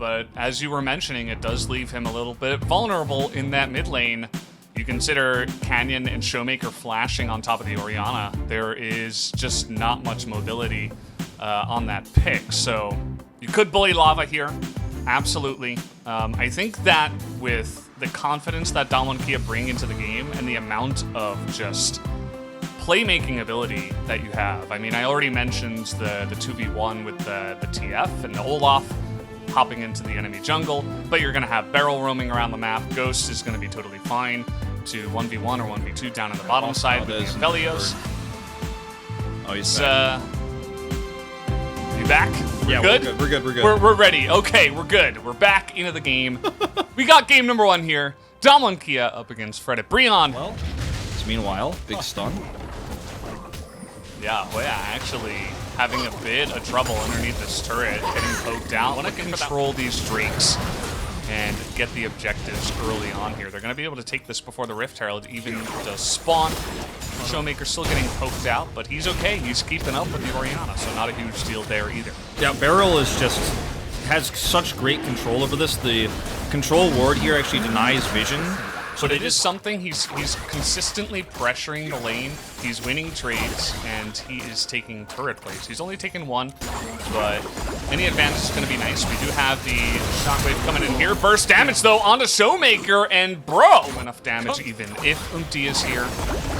but as you were mentioning, it does leave him a little bit vulnerable in that mid lane. You consider Canyon and Showmaker flashing on top of the Orianna. There is just not much mobility on that pick, so you could bully Lava here, absolutely. I think that with the confidence that Damwon Kia bring into the game and the amount of just playmaking ability that you have. I mean, I already mentioned the 2v1 with the TF and the Olaf hopping into the enemy jungle, but you're going to have Beryl roaming around the map. Ghost is going to be totally fine to 1v1 or 1v2 down on the bottom side with the Aphelios. Oh, he's back. You back? Yeah, good? We're good. We're ready. Okay, we're good. We're back into the game. We got game number 1 here. Damwon Kia up against Fred at Brion. Well, meanwhile, big stun. Yeah, Hoya actually having a bit of trouble underneath this turret, getting poked out. Want to control these Drakes and get the objectives early on here. They're going to be able to take this before the Rift Herald even does spawn. Showmaker still getting poked out, but he's okay. He's keeping up with the Orianna, so not a huge deal there either. Yeah, Beryl is has such great control over this. The control ward here actually denies vision. But it is something, he's consistently pressuring the lane, he's winning trades, and he is taking turret plays. He's only taken 1, but any advantage is going to be nice. We do have the shockwave coming in here. Burst damage, though, onto Showmaker, and bro, enough damage even if Umti is here.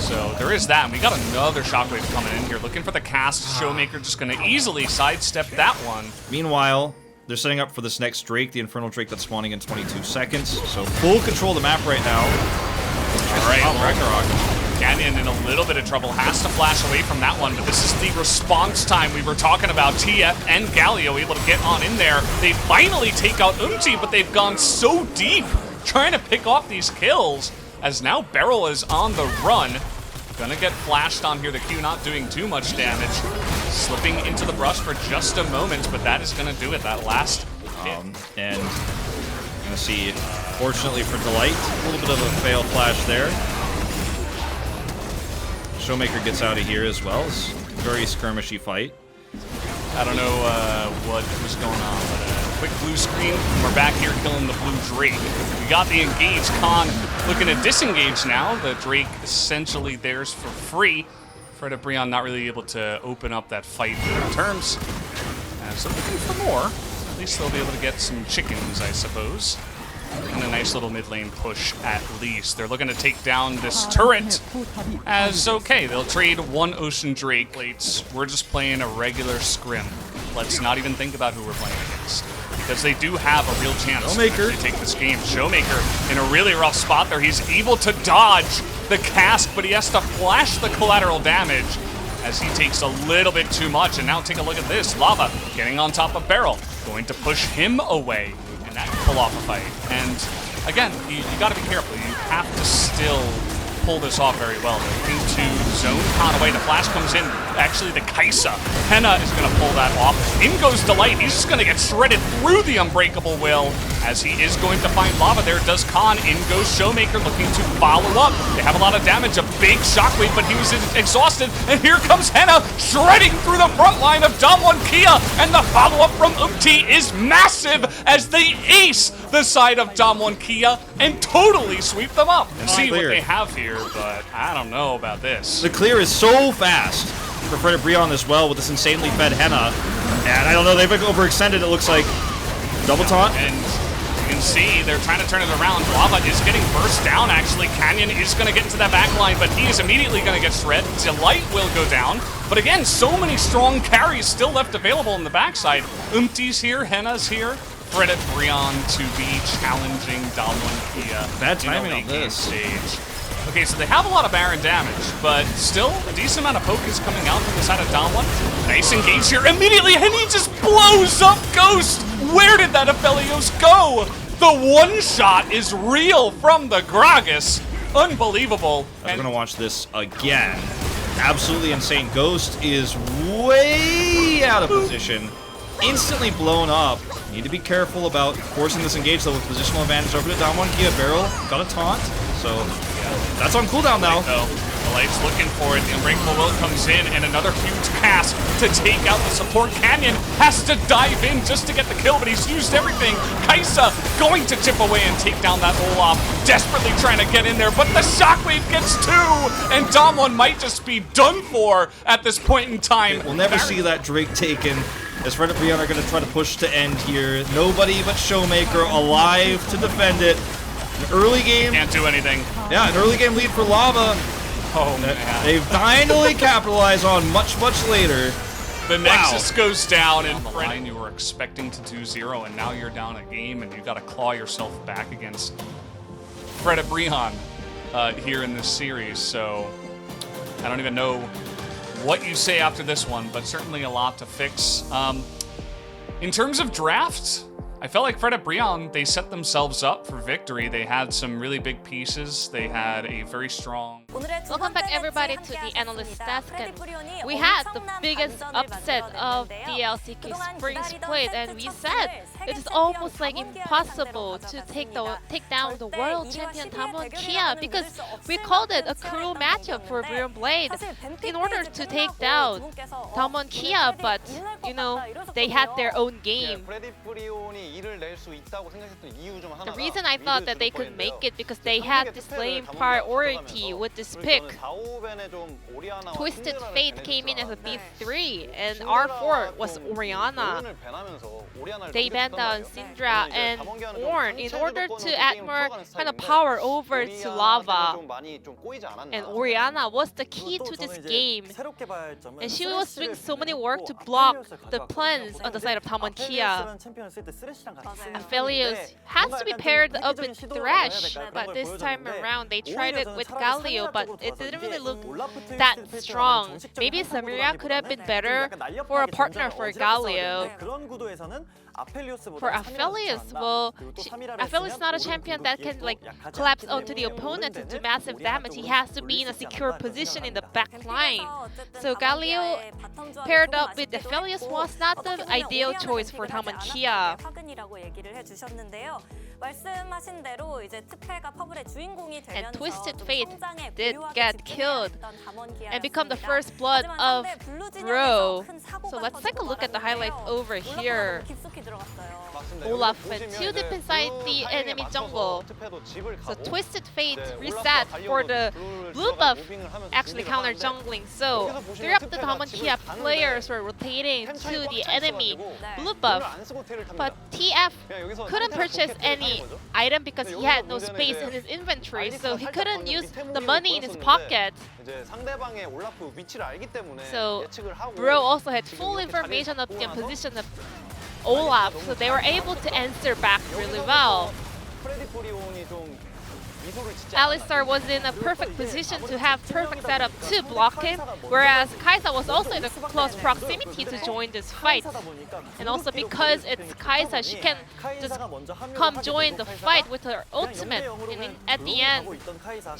So there is that, and we got another shockwave coming in here, looking for the cast. Showmaker just going to easily sidestep that one. Meanwhile, they're setting up for this next Drake, the Infernal Drake that's spawning in 22 seconds. So full control of the map right now. All right, well, Canyon in a little bit of trouble. Has to flash away from that one, but this is the response time we were talking about. TF and Galio able to get on in there. They finally take out Umti, but they've gone so deep trying to pick off these kills, as now Beryl is on the run. Gonna get flashed on here. The Q not doing too much damage. Slipping into the brush for just a moment, but that is gonna do it. That last hit. And you're gonna see, fortunately for Delight, a little bit of a fail flash there. Showmaker gets out of here as well. It's a very skirmishy fight. I don't know what was going on, but quick blue screen. We're back here killing the blue Drake. We got the engage. Khan looking to disengage now. The Drake essentially theirs for free. Fred and Brion not really able to open up that fight in terms. So looking for more. At least they'll be able to get some chickens, I suppose. And a nice little mid lane push at least. They're looking to take down this turret as okay. They'll trade 1 Ocean Drake plates. We're just playing a regular scrim. Let's not even think about who we're playing against, because they do have a real chance to take this game. Showmaker in a really rough spot there. He's able to dodge the cask, but he has to flash the collateral damage as he takes a little bit too much. And now take a look at this. Lava getting on top of Beryl, going to push him away. That can pull off a fight. And again, you got to be careful. You have to still pull this off very well. They're looking to zone Khan away. The flash comes in. Actually, the Kaisa. Henna is going to pull that off. In goes Delight. He's just going to get shredded through the Unbreakable Will as he is going to find Lava. There does Khan. In goes Showmaker looking to follow up. They have a lot of damage. A big shockwave, but he was exhausted. And here comes Henna shredding through the front line of Damwon Kia. And the follow-up from Umti is massive as they ace the side of Damwon Kia and totally sweep them up. And see what they have here, but I don't know about this. The clear is so fast for Fred and Brion as well with this insanely fed Henna. And I don't know, they've overextended, it looks like. Double taunt. And you can see they're trying to turn it around. Lava is getting burst down, actually. Canyon is going to get into that back line, but he is immediately going to get shredded. Delight will go down. But again, so many strong carries still left available on the backside. Umti's here, Henna's here. Fred and Brion to be challenging Damwon Kia. Bad timing on this stage. Okay, so they have a lot of Baron damage, but still a decent amount of poke is coming out from the side of Damwon. Nice engage here immediately, and he just blows up Ghost. Where did that Aphelios go? The one shot is real from the Gragas. Unbelievable. We're gonna watch this again. Absolutely insane. Ghost is way out of position. Instantly blown up. Need to be careful about forcing this engage though with positional advantage over to Damwon Kia. Beryl got a taunt, so That's on cooldown now. So the Light's looking for it. The Unbreakable Will comes in, and another huge cast to take out the support. Canyon has to dive in just to get the kill, but he's used everything. Kaisa going to chip away and take down that Olaf, desperately trying to get in there, but the Shockwave gets two, and Damwon might just be done for at this point in time. We'll never see that Drake taken, as Fred and Brianna are going to try to push to end here. Nobody but Showmaker alive to defend it. An early game. Can't do anything. Yeah, an early game lead for Lava. Oh, man. They've finally capitalized on much later. The Nexus goes down, and Fred, you were expecting to do 0, and now you're down a game, and you got to claw yourself back against Fred and Brian here in this series. So I don't even know what you say after this one, but certainly a lot to fix. In terms of draft, I felt like Fred and Brian, they set themselves up for victory. They had some really big pieces. They had a very strong... Welcome back everybody to the Analyst Desk, and we had the biggest upset of the LCK Spring Split, and we said it is almost like impossible to take down the world champion Damwon Kia, because we called it a cruel matchup for Brilliant Blade in order to take down Damwon Kia, but you know, they had their own game. The reason I thought that they could make it because they had this lane priority with this pick. Twisted Fate came in as a B3 and R4 was Orianna. They banned down Syndra and Ornn in order to add more kind of power over to Lava. And Orianna was the key to this game. And she was doing so many work to block the plans on the side of Damwon Kia. Aphelios has to be paired up with Thresh, but this time around they tried it with Galio, but it didn't really look that strong. Maybe Samira could have been better for a partner for Galio. For Aphelios, well, Aphelios is not a champion that can like collapse onto the opponent and do massive damage. He has to be in a secure position in the back line. So Galio paired up with Aphelios was not the ideal choice for Damwon Kia. And Twisted Fate did get killed and become the first blood of Bro. So let's take a look at the highlights over here. Olaf went too deep inside the enemy jungle. So Twisted Fate reset for the blue buff, actually counter jungling. So three of the Damwon Kia players were rotating to the enemy blue buff. But TF couldn't purchase any item because he had no space in his inventory, so he couldn't use the money in his pocket. So Bro also had full information of the position of Olaf, so they were able to answer back really well. Alistar was in a perfect position to have perfect setup to block him, whereas Kaisa was also in a close proximity to join this fight. And also because it's Kaisa, she can just come join the fight with her ultimate. And at the end,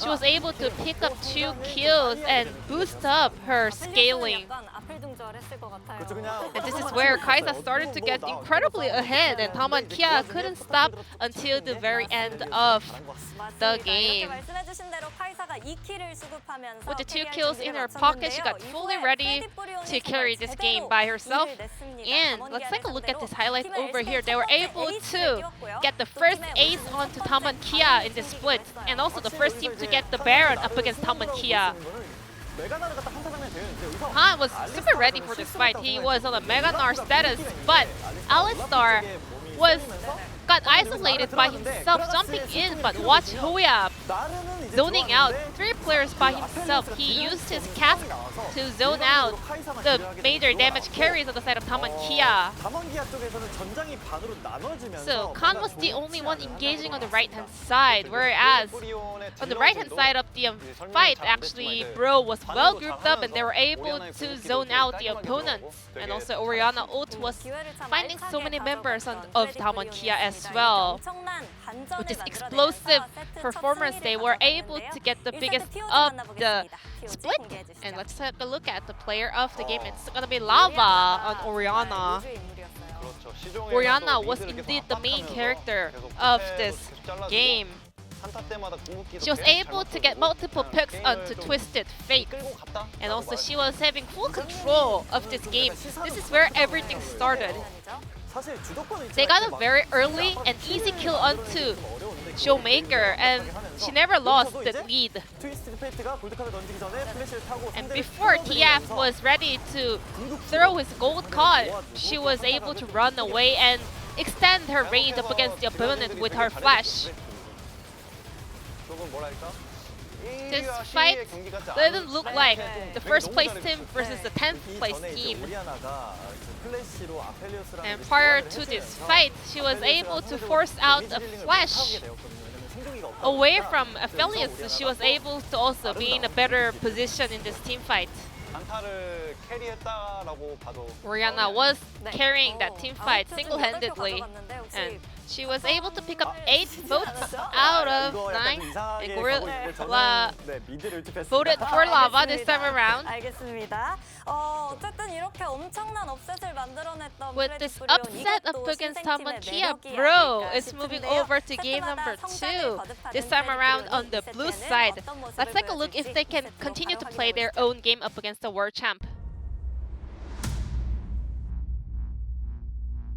she was able to pick up 2 kills and boost up her scaling. And this is where Kaisa started to get incredibly ahead, and Damwon Kia couldn't stop until the very end of the game. With the 2 kills in her pocket, she got fully ready to carry this game by herself. And let's take a look at this highlight over here. They were able to get the first ace onto Damwon Kia in this split, and also the first team to get the Baron up against Damwon Kia. Han was super ready for this fight. He was on a Mega Gnar status, but Alistar got isolated by himself, jumping in, but watch Hoya zoning out 3 players by himself. He used his cask to zone out the major damage carries on the side of Damwon Kia. So Khan was the only one engaging on the right-hand side, whereas on the right-hand side of the fight, actually, Bro was well grouped up and they were able to zone out the opponents. And also Orianna ult was finding so many members of Damwon Kia as well. With this explosive performance, they were able to get the biggest of the split. And let's take a look at the player of the game. It's gonna be Lava on Orianna. Orianna was indeed the main character of this game. She was able to get multiple picks onto Twisted Fate. And also she was having full control of this game. This is where everything started. They got a very early and easy kill onto Showmaker, and she never lost the lead. And before TF was ready to throw his gold card, she was able to run away and extend her range up against the opponent with her flash. This fight didn't look like the first place team versus the 10th place team. And prior to this fight, she was able to force out a flash away from affiliates, so she was able to also be in a better position in this team fight. Oriana was carrying that team fight single-handedly, and she was able to pick up 8 votes out of 9. And Gorilla voted for Lava this time around. With this upset up against Taman, Kia Bro is moving over to game number 2. This time around on the blue side. Let's take a look if they can continue to play their own game up against the world champ.